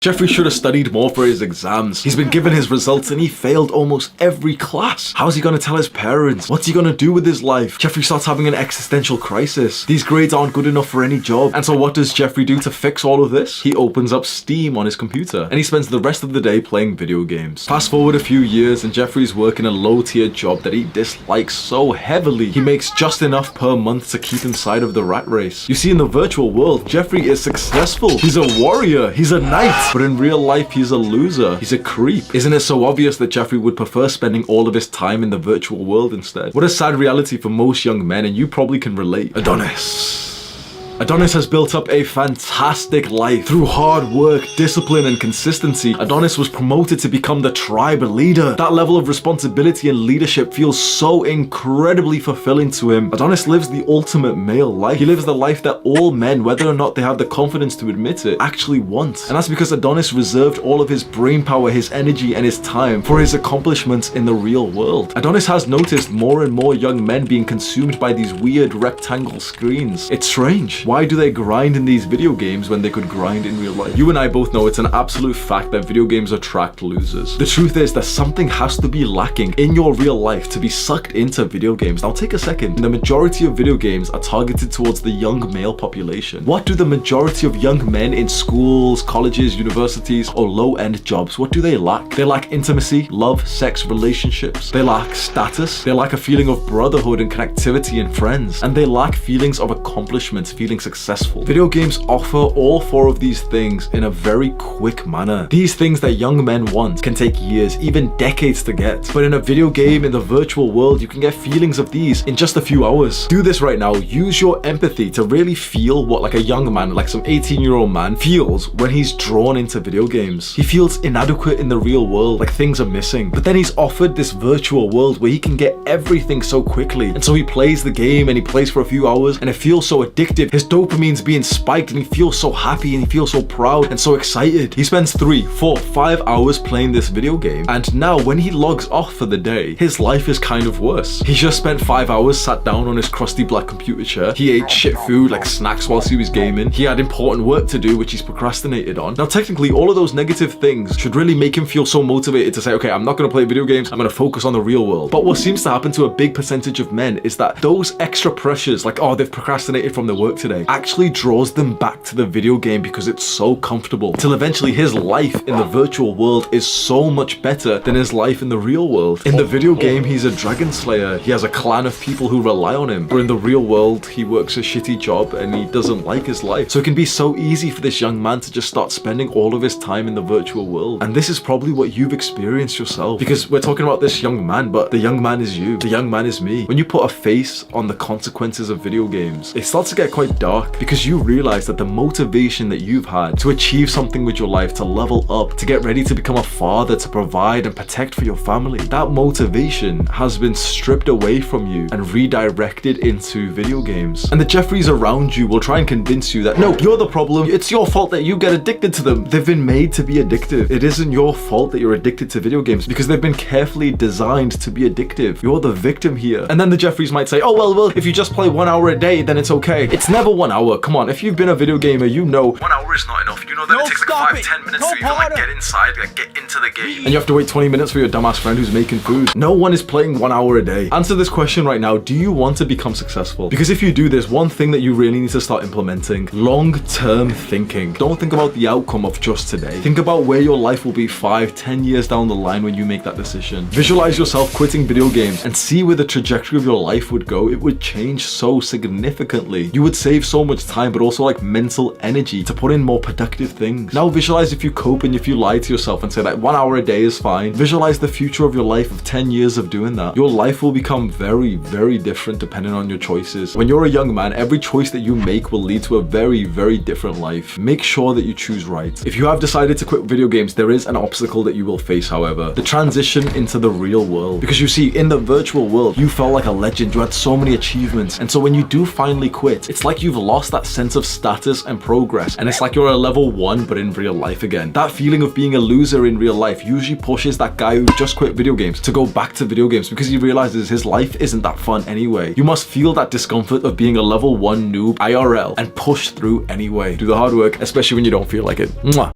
Jeffrey should have studied more for his exams. He's been given his results and he failed almost every class. How's he gonna tell his parents? What's he gonna do with his life? Jeffrey starts having an existential crisis. These grades aren't good enough for any job. And so what does Jeffrey do to fix all of this? He opens up Steam on his computer and he spends the rest of the day playing video games. Fast forward a few years and Jeffrey's working a low-tier job that he dislikes so heavily. He makes just enough per month to keep inside of the rat race. You see, in the virtual world, Jeffrey is successful. He's a warrior. He's a knight. But in real life, he's a loser. He's a creep. Isn't it so obvious that Jeffrey would prefer spending all of his time in the virtual world instead? What a sad reality for most young men, and you probably can relate. Adonis has built up a fantastic life. Through hard work, discipline, and consistency, Adonis was promoted to become the tribe leader. That level of responsibility and leadership feels so incredibly fulfilling to him. Adonis lives the ultimate male life. He lives the life that all men, whether or not they have the confidence to admit it, actually want. And that's because Adonis reserved all of his brain power, his energy, and his time for his accomplishments in the real world. Adonis has noticed more and more young men being consumed by these weird rectangle screens. It's strange. Why do they grind in these video games when they could grind in real life? You and I both know it's an absolute fact that video games attract losers. The truth is that something has to be lacking in your real life to be sucked into video games. Now take a second. The majority of video games are targeted towards the young male population. What do the majority of young men in schools, colleges, universities, or low-end jobs, what do they lack? They lack intimacy, love, sex, relationships. They lack status. They lack a feeling of brotherhood and connectivity and friends. And they lack feelings of accomplishment, feeling successful. Video games offer all four of these things in a very quick manner. These things that young men want can take years, even decades to get. But in a video game in the virtual world, you can get feelings of these in just a few hours. Do this right now. Use your empathy to really feel what like a young man, like some 18-year-old man, feels when he's drawn into video games. He feels inadequate in the real world, like things are missing. But then he's offered this virtual world where he can get everything so quickly. And so he plays the game and he plays for a few hours and it feels so addictive. His dopamine's being spiked and he feels so happy and he feels so proud and so excited. He spends 3, 4, 5 hours playing this video game, and now when he logs off for the day, his life is kind of worse. He just spent 5 hours sat down on his crusty black computer chair. He ate shit food like snacks whilst he was gaming. He had important work to do which he's procrastinated on. Now technically all of those negative things should really make him feel so motivated to say, okay, I'm not going to play video games, I'm going to focus on the real world. But what seems to happen to a big percentage of men is that those extra pressures, like, oh, they've procrastinated from their work today, actually draws them back to the video game because it's so comfortable, till eventually his life in the virtual world is so much better than his life in the real world. In the video game, he's a dragon slayer. He has a clan of people who rely on him. But in the real world, he works a shitty job and he doesn't like his life. So it can be so easy for this young man to just start spending all of his time in the virtual world. And this is probably what you've experienced yourself, because we're talking about this young man, but the young man is you. The young man is me. When you put a face on the consequences of video games, it starts to get quite dark because you realize that the motivation that you've had to achieve something with your life, to level up, to get ready to become a father, to provide and protect for your family, that motivation has been stripped away from you and redirected into video games. And the Jeffreys around you will try and convince you that, no, you're the problem. It's your fault that you get addicted to them. They've been made to be addictive. It isn't your fault that you're addicted to video games because they've been carefully designed to be addictive. You're the victim here. And then the Jeffreys might say, oh, well, if you just play 1 hour a day, then it's okay. It's never 1 hour. Come on, if you've been a video gamer, you know 1 hour is not enough. You know that it takes like 5-10 minutes to even like get inside, like get into the game. And you have to wait 20 minutes for your dumbass friend who's making food. No one is playing 1 hour a day. Answer this question right now. Do you want to become successful? Because if you do, there's one thing that you really need to start implementing: long-term thinking. Don't think about the outcome of just today. Think about where your life will be 5-10 years down the line when you make that decision. Visualize yourself quitting video games and see where the trajectory of your life would go. It would change so significantly. You would save so much time, but also like mental energy to put in more productive things. Now visualize if you cope and if you lie to yourself and say that 1 hour a day is fine. Visualize the future of your life of 10 years of doing that. Your life will become very, very different depending on your choices. When you're a young man, every choice that you make will lead to a very, very different life. Make sure that you choose right. If you have decided to quit video games, there is an obstacle that you will face, however: the transition into the real world. Because you see, in the virtual world, you felt like a legend. You had so many achievements. And so when you do finally quit, it's like you've lost that sense of status and progress. And it's like you're a level 1, but in real life again. That feeling of being a loser in real life usually pushes that guy who just quit video games to go back to video games because he realizes his life isn't that fun anyway. You must feel that discomfort of being a level 1 noob IRL and push through anyway. Do the hard work, especially when you don't feel like it. Mwah.